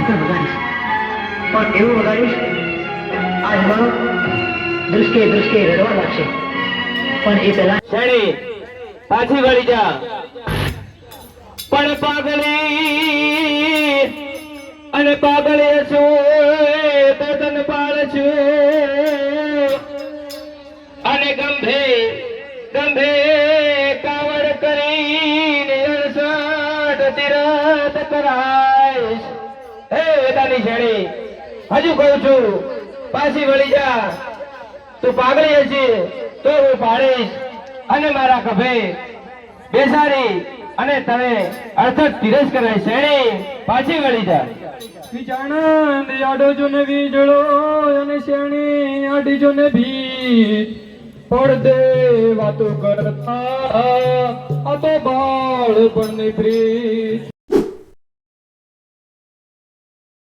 ઢાંસર વગાડીશ, પણ એવું વગાડીશ આ હિમાળો દૃષ્ટિએ રડવા લાગશે. પણ એ પહેલા શેણી પાછી વળી જા. પણ પાગલી અને પાગળી છું તો તન પાળ છું અને ગંભે કાવડ કરીને 68 તીરથ કરાઈશ. હે વેદાની શેણી, હજુ કહું છું પાછી વળી જા. તું પાગળી હશે તો હું પાડીશ અને મારા ખભે બેસાડી અને તને અર્થક તીરસ કરાય. શેણી પાછી વળી જા. વિચાણંદ આડો જો ને વીજળો અને શેણી આડી જો ને ભી પડદે વાતો કરતા આ તો બાળપણની પ્રીત